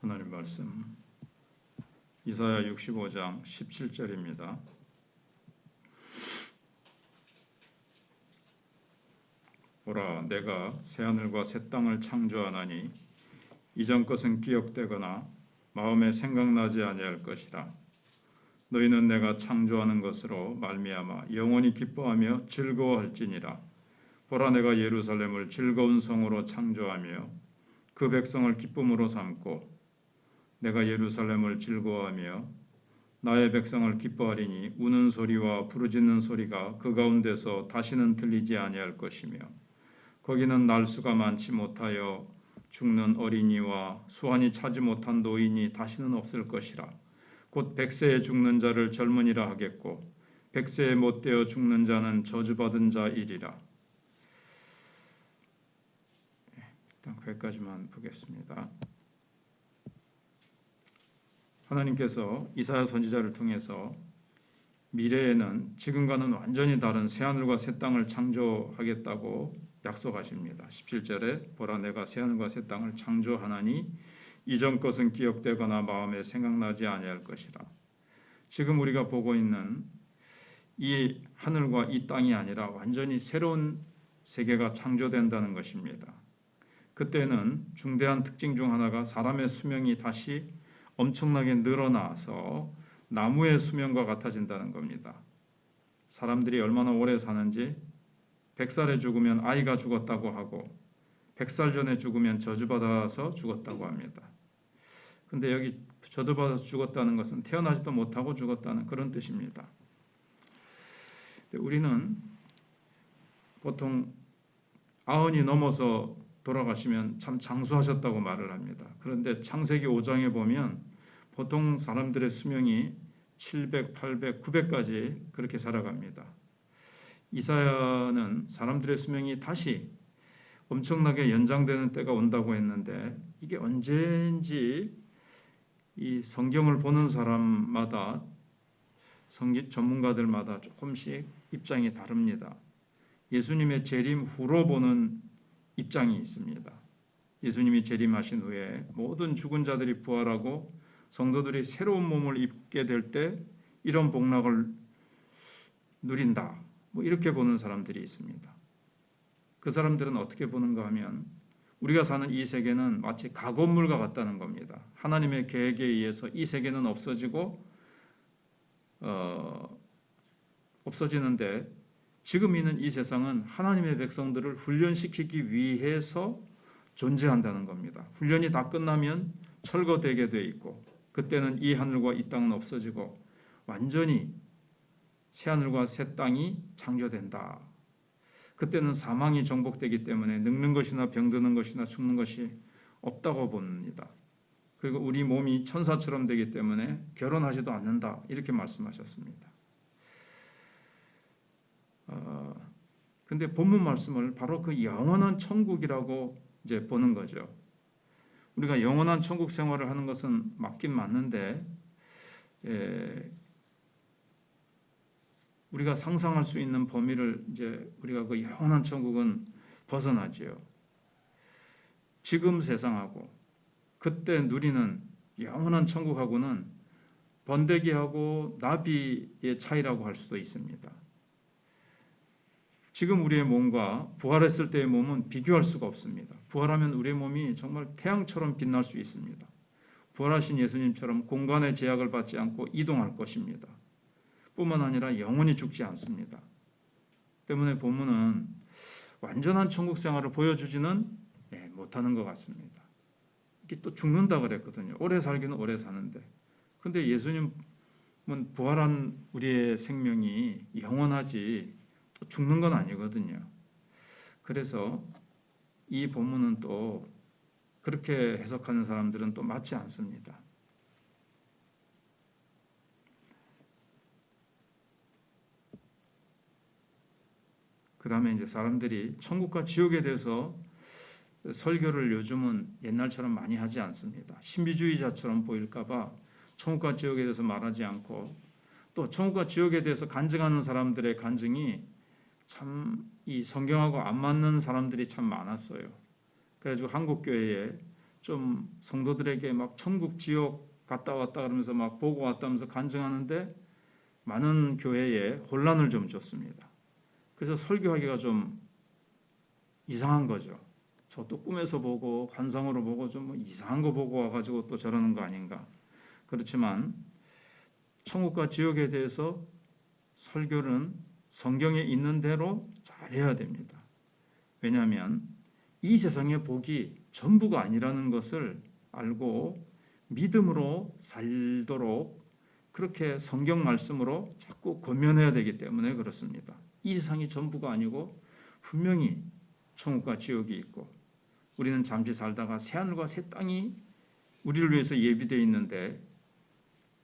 하나님 말씀 이사야 65장 17절입니다. 보라, 내가 새하늘과 새 땅을 창조하나니 이전 것은 기억되거나 마음에 생각나지 아니할 것이라. 너희는 내가 창조하는 것으로 말미암아 영원히 기뻐하며 즐거워할지니라. 보라, 내가 예루살렘을 즐거운 성으로 창조하며 그 백성을 기쁨으로 삼고 내가 예루살렘을 즐거워하며 나의 백성을 기뻐하리니 우는 소리와 부르짖는 소리가 그 가운데서 다시는 들리지 아니할 것이며 거기는 날수가 많지 못하여 죽는 어린이와 수완이 차지 못한 노인이 다시는 없을 것이라. 곧 100세에 죽는 자를 젊은이라 하겠고 100세에 못되어 죽는 자는 저주받은 자이리라. 일단 거기까지만 보겠습니다. 하나님께서 이사야 선지자를 통해서 미래에는 지금과는 완전히 다른 새하늘과 새 땅을 창조하겠다고 약속하십니다. 17절에 보라, 내가 새하늘과 새 땅을 창조하나니 이전 것은 기억되거나 마음에 생각나지 아니할 것이라. 지금 우리가 보고 있는 이 하늘과 이 땅이 아니라 완전히 새로운 세계가 창조된다는 것입니다. 그때는 중대한 특징 중 하나가 사람의 수명이 다시 엄청나게 늘어나서 나무의 수명과 같아진다는 겁니다. 사람들이 얼마나 오래 사는지 100살에 죽으면 아이가 죽었다고 하고 100살 전에 죽으면 저주받아서 죽었다고 합니다. 근데 여기 저주받아서 죽었다는 것은 태어나지도 못하고 죽었다는 그런 뜻입니다. 우리는 보통 90이 넘어서 돌아가시면 참 장수하셨다고 말을 합니다. 그런데 창세기 5장에 보면 보통 사람들의 수명이 700, 800, 900까지 그렇게 살아갑니다. 이사야는 사람들의 수명이 다시 엄청나게 연장되는 때가 온다고 했는데 이게 언제인지 이 성경을 보는 사람마다 성경 전문가들마다 조금씩 입장이 다릅니다. 예수님의 재림 후로 보는 입장이 있습니다. 예수님이 재림하신 후에 모든 죽은 자들이 부활하고 성도들이 새로운 몸을 입게 될 때 이런 복락을 누린다. 이렇게 보는 사람들이 있습니다. 그 사람들은 어떻게 보는가 하면 우리가 사는 이 세계는 마치 가건물과 같다는 겁니다. 하나님의 계획에 의해서 이 세계는 없어지는데 지금 있는 이 세상은 하나님의 백성들을 훈련시키기 위해서 존재한다는 겁니다. 훈련이 다 끝나면 철거되게 돼 있고 그때는 이 하늘과 이 땅은 없어지고 완전히 새 하늘과 새 땅이 창조된다. 그때는 사망이 정복되기 때문에 늙는 것이나 병드는 것이나 죽는 것이 없다고 봅니다. 그리고 우리 몸이 천사처럼 되기 때문에 결혼하지도 않는다. 이렇게 말씀하셨습니다. 근데 본문 말씀을 바로 그 영원한 천국이라고 이제 보는 거죠. 우리가 영원한 천국 생활을 하는 것은 맞긴 맞는데 우리가 상상할 수 있는 범위를 이제 우리가 그 영원한 천국은 벗어나지요. 지금 세상하고 그때 누리는 영원한 천국하고는 번데기하고 나비의 차이라고 할 수도 있습니다. 지금 우리의 몸과 부활했을 때의 몸은 비교할 수가 없습니다. 부활하면 우리의 몸이 정말 태양처럼 빛날 수 있습니다. 부활하신 예수님처럼 공간의 제약을 받지 않고 이동할 것입니다. 뿐만 아니라 영원히 죽지 않습니다. 때문에 본문은 완전한 천국 생활을 보여주지는 못하는 것 같습니다. 이게 또 죽는다 그랬거든요. 오래 살기는 오래 사는데. 근데 예수님은 부활한 우리의 생명이 영원하지 또 죽는 건 아니거든요. 그래서 이 본문은 또 그렇게 해석하는 사람들은 또 맞지 않습니다. 그 다음에 이제 사람들이 천국과 지옥에 대해서 설교를 요즘은 옛날처럼 많이 하지 않습니다. 신비주의자처럼 보일까봐 천국과 지옥에 대해서 말하지 않고 또 천국과 지옥에 대해서 간증하는 사람들의 간증이 참 이 성경하고 안 맞는 사람들이 참 많았어요. 그래가지고 한국 교회에 좀 성도들에게 막 천국 지옥 갔다 왔다 그러면서 막 보고 왔다면서 간증하는데 많은 교회에 혼란을 좀 줬습니다. 그래서 설교하기가 좀 이상한 거죠. 저도 꿈에서 보고 환상으로 보고 좀 이상한 거 보고 와가지고 또 저러는 거 아닌가. 그렇지만 천국과 지옥에 대해서 설교는 성경에 있는 대로 잘해야 됩니다. 왜냐하면 이 세상의 복이 전부가 아니라는 것을 알고 믿음으로 살도록 그렇게 성경 말씀으로 자꾸 권면해야 되기 때문에 그렇습니다. 이 세상이 전부가 아니고 분명히 천국과 지옥이 있고 우리는 잠시 살다가 새하늘과 새 땅이 우리를 위해서 예비되어 있는데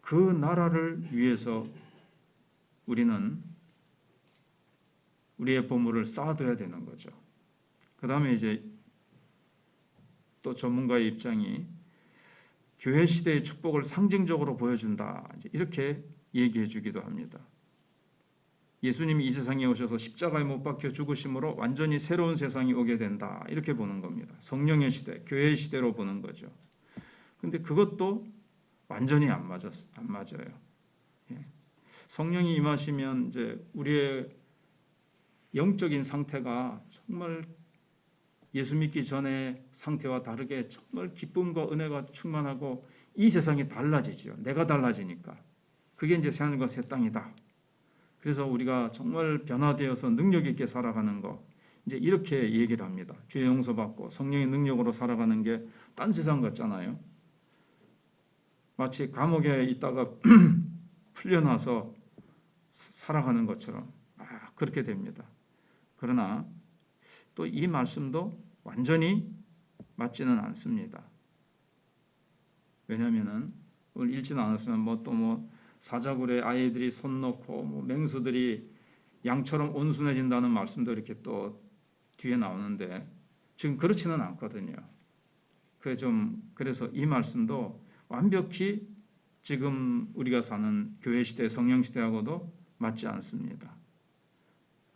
그 나라를 위해서 우리는 우리의 보물을 쌓아둬야 되는 거죠. 그 다음에 이제 또 전문가의 입장이 교회 시대의 축복을 상징적으로 보여준다. 이렇게 얘기해 주기도 합니다. 예수님이 이 세상에 오셔서 십자가에 못 박혀 죽으심으로 완전히 새로운 세상이 오게 된다. 이렇게 보는 겁니다. 성령의 시대, 교회의 시대로 보는 거죠. 근데 그것도 완전히 안 맞아요. 예. 성령이 임하시면 이제 우리의 영적인 상태가 정말 예수 믿기 전의 상태와 다르게 정말 기쁨과 은혜가 충만하고 이 세상이 달라지죠. 내가 달라지니까. 그게 이제 새하늘과 새 땅이다. 그래서 우리가 정말 변화되어서 능력 있게 살아가는 거 이제 이렇게 얘기를 합니다. 죄 용서받고 성령의 능력으로 살아가는 게 딴 세상 같잖아요. 마치 감옥에 있다가 풀려나서 살아가는 것처럼 그렇게 됩니다. 그러나 또 이 말씀도 완전히 맞지는 않습니다. 왜냐하면은 오늘 읽지는 않았으면 뭐 사자굴에 아이들이 손 놓고 뭐 맹수들이 양처럼 온순해진다는 말씀도 이렇게 또 뒤에 나오는데 지금 그렇지는 않거든요. 그래서 이 말씀도 완벽히 지금 우리가 사는 교회 시대, 성령 시대하고도 맞지 않습니다.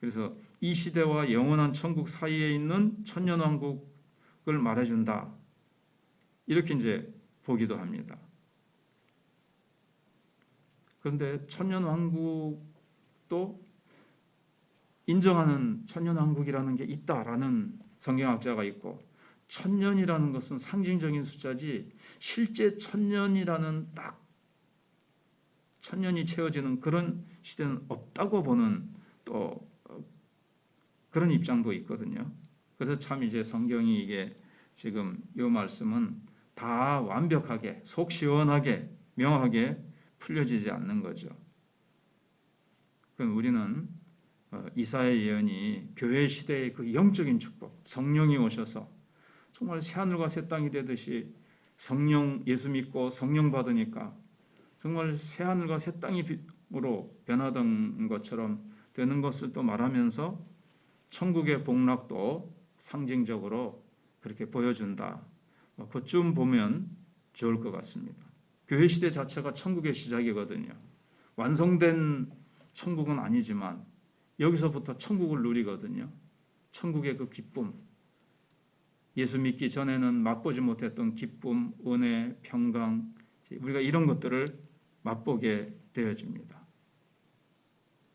그래서 이 시대와 영원한 천국 사이에 있는 천년왕국을 말해준다. 이렇게 이제 보기도 합니다. 그런데 천년왕국도 인정하는 천년왕국이라는 게 있다라는 성경학자가 있고 천년이라는 것은 상징적인 숫자지 실제 천년이라는 딱 천년이 채워지는 그런 시대는 없다고 보는 또 그런 입장도 있거든요. 그래서 참 이제 성경이 이게 지금 이 말씀은 다 완벽하게 속 시원하게 명확하게 풀려지지 않는 거죠. 그럼 우리는 이사야의 예언이 교회 시대의 그 영적인 축복, 성령이 오셔서 정말 새하늘과 새 땅이 되듯이 성령 예수 믿고 성령 받으니까 정말 새하늘과 새 땅으로 변하던 것처럼 되는 것을 또 말하면서 천국의 복락도 상징적으로 그렇게 보여준다. 그쯤 보면 좋을 것 같습니다. 교회 시대 자체가 천국의 시작이거든요. 완성된 천국은 아니지만 여기서부터 천국을 누리거든요. 천국의 그 기쁨, 예수 믿기 전에는 맛보지 못했던 기쁨, 은혜, 평강, 우리가 이런 것들을 맛보게 되어집니다.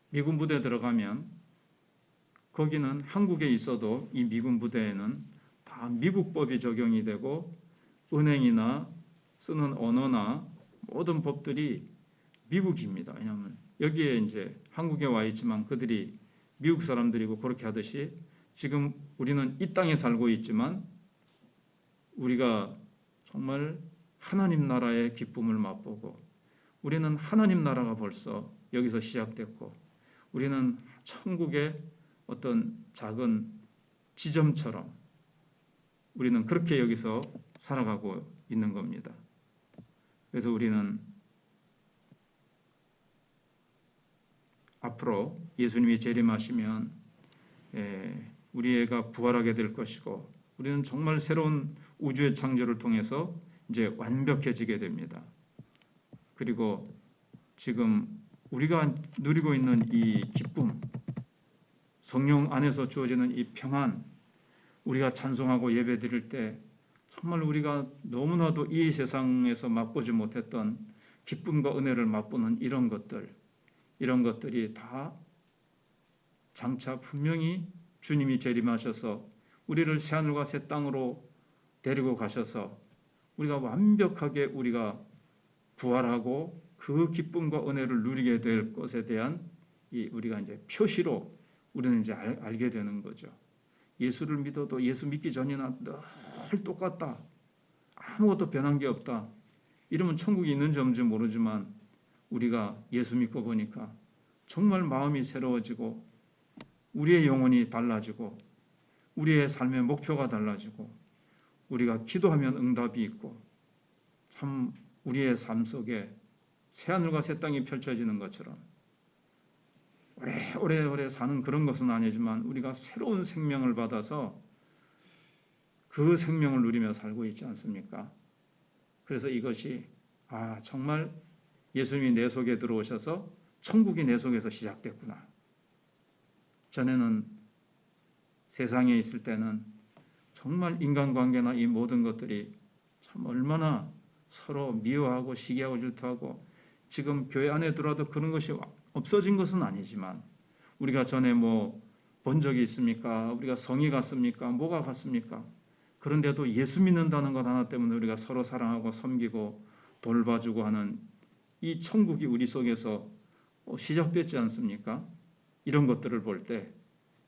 미군 부대에 들어가면 거기는 한국에 있어도 이 미군 부대에는 다 미국법이 적용이 되고 은행이나 쓰는 언어나 모든 법들이 미국입니다. 왜냐하면 여기에 이제 한국에 와 있지만 그들이 미국 사람들이고 그렇게 하듯이 지금 우리는 이 땅에 살고 있지만 우리가 정말 하나님 나라의 기쁨을 맛보고 우리는 하나님 나라가 벌써 여기서 시작됐고 우리는 천국의 어떤 작은 지점처럼 우리는 그렇게 여기서 살아가고 있는 겁니다. 그래서 우리는 앞으로 예수님이 재림하시면 우리 애가 부활하게 될 것이고 우리는 정말 새로운 우주의 창조를 통해서 이제 완벽해지게 됩니다. 그리고 지금 우리가 누리고 있는 이 기쁨, 성령 안에서 주어지는 이 평안, 우리가 찬송하고 예배드릴 때 정말 우리가 너무나도 이 세상에서 맛보지 못했던 기쁨과 은혜를 맛보는 이런 것들이 다 장차 분명히 주님이 재림하셔서 우리를 새하늘과 새 땅으로 데리고 가셔서 우리가 완벽하게 우리가 부활하고 그 기쁨과 은혜를 누리게 될 것에 대한 우리가 이제 표시로 우리는 이제 알게 되는 거죠. 예수를 믿어도 예수 믿기 전이나 늘 똑같다. 아무것도 변한 게 없다. 이러면 천국이 있는지 없는지 모르지만 우리가 예수 믿고 보니까 정말 마음이 새로워지고 우리의 영혼이 달라지고 우리의 삶의 목표가 달라지고 우리가 기도하면 응답이 있고 참 우리의 삶 속에 새하늘과 새 땅이 펼쳐지는 것처럼 오래오래 사는 그런 것은 아니지만 우리가 새로운 생명을 받아서 그 생명을 누리며 살고 있지 않습니까? 그래서 이것이 정말 예수님이 내 속에 들어오셔서 천국이 내 속에서 시작됐구나. 전에는 세상에 있을 때는 정말 인간관계나 이 모든 것들이 참 얼마나 서로 미워하고 시기하고 질투하고 지금 교회 안에 들어와도 그런 것이 없어진 것은 아니지만 우리가 전에 본 적이 있습니까? 우리가 성이 갔습니까? 뭐가 갔습니까? 그런데도 예수 믿는다는 것 하나 때문에 우리가 서로 사랑하고 섬기고 돌봐주고 하는 이 천국이 우리 속에서 시작됐지 않습니까? 이런 것들을 볼 때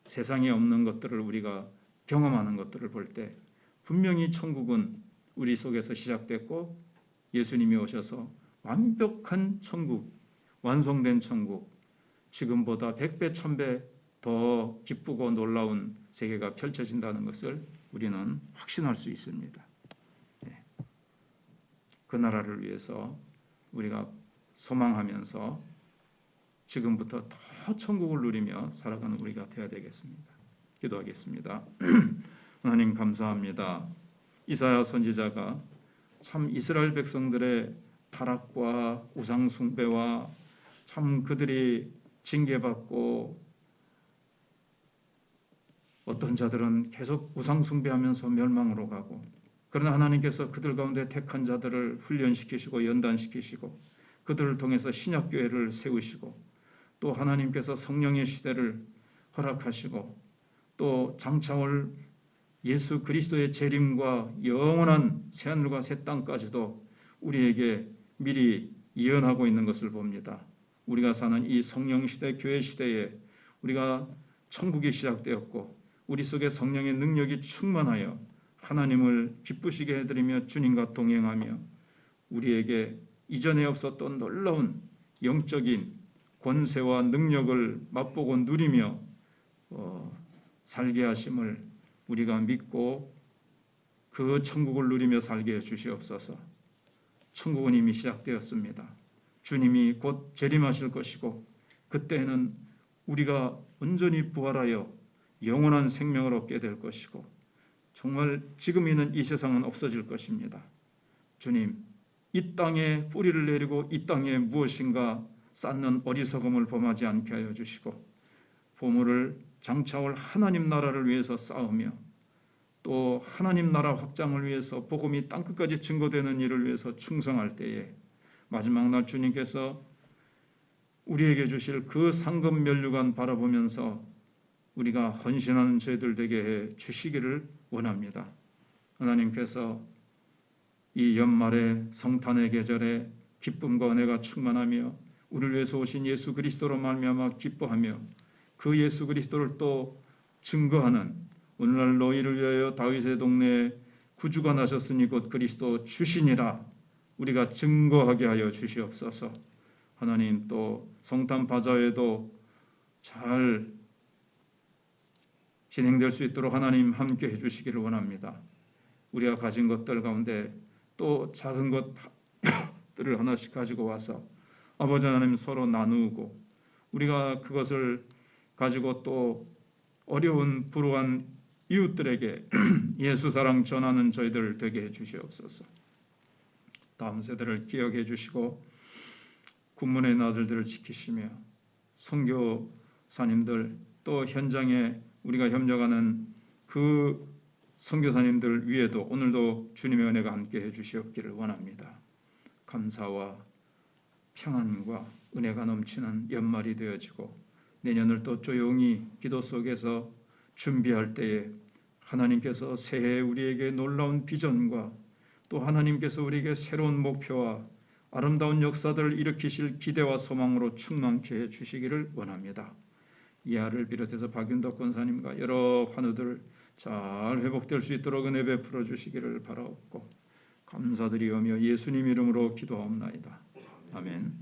세상에 없는 것들을 우리가 경험하는 것들을 볼 때 분명히 천국은 우리 속에서 시작됐고 예수님이 오셔서 완벽한 천국, 완성된 천국, 지금보다 100배, 1000배 더 기쁘고 놀라운 세계가 펼쳐진다는 것을 우리는 확신할 수 있습니다. 그 나라를 위해서 우리가 소망하면서 지금부터 더 천국을 누리며 살아가는 우리가 되어야 되겠습니다. 기도하겠습니다. 하나님 감사합니다. 이사야 선지자가 참 이스라엘 백성들의 타락과 우상 숭배와 참 그들이 징계받고 어떤 자들은 계속 우상 숭배하면서 멸망으로 가고 그러나 하나님께서 그들 가운데 택한 자들을 훈련시키시고 연단시키시고 그들을 통해서 신약교회를 세우시고 또 하나님께서 성령의 시대를 허락하시고 또 장차올 예수 그리스도의 재림과 영원한 새하늘과 새 땅까지도 우리에게 미리 예언하고 있는 것을 봅니다. 우리가 사는 이 성령 시대, 교회 시대에 우리가 천국이 시작되었고 우리 속에 성령의 능력이 충만하여 하나님을 기쁘시게 해드리며 주님과 동행하며 우리에게 이전에 없었던 놀라운 영적인 권세와 능력을 맛보고 누리며 살게 하심을 우리가 믿고 그 천국을 누리며 살게 해 주시옵소서. 천국은 이미 시작되었습니다. 주님이 곧 재림하실 것이고 그때는 우리가 온전히 부활하여 영원한 생명을 얻게 될 것이고 정말 지금 있는 이 세상은 없어질 것입니다. 주님, 이 땅에 뿌리를 내리고 이 땅에 무엇인가 쌓는 어리석음을 범하지 않게 하여 주시고 보물을 장차올 하나님 나라를 위해서 싸우며 또 하나님 나라 확장을 위해서 복음이 땅끝까지 증거되는 일을 위해서 충성할 때에 마지막 날 주님께서 우리에게 주실 그 상급 면류관 바라보면서 우리가 헌신하는 저희들 되게 해 주시기를 원합니다. 하나님께서 이 연말의 성탄의 계절에 기쁨과 은혜가 충만하며 우리를 위해서 오신 예수 그리스도로 말미암아 기뻐하며 그 예수 그리스도를 또 증거하는 오늘날 너희를 위하여 다윗의 동네에 구주가 나셨으니 곧 그리스도 주시니라 우리가 증거하게 하여 주시옵소서. 하나님 또 성탄 바자회도 잘 진행될 수 있도록 하나님 함께 해주시기를 원합니다. 우리가 가진 것들 가운데 또 작은 것들을 하나씩 가지고 와서 아버지 하나님 서로 나누고 우리가 그것을 가지고 또 어려운 불우한 이웃들에게 예수 사랑 전하는 저희들 되게 해주시옵소서. 다음 세대를 기억해 주시고 군문의 아들들을 지키시며 선교사님들 또 현장에 우리가 협력하는 그 선교사님들 위에도 오늘도 주님의 은혜가 함께해 주시옵기를 원합니다. 감사와 평안과 은혜가 넘치는 연말이 되어지고 내년을 또 조용히 기도 속에서 준비할 때에 하나님께서 새해 우리에게 놀라운 비전과 또 하나님께서 우리에게 새로운 목표와 아름다운 역사들을 일으키실 기대와 소망으로 충만케 해 주시기를 원합니다. 이하를 비롯해서 박윤덕 권사님과 여러 환우들 잘 회복될 수 있도록 은혜 베풀어 주시기를 바라옵고 감사드리오며 예수님 이름으로 기도하옵나이다. 아멘.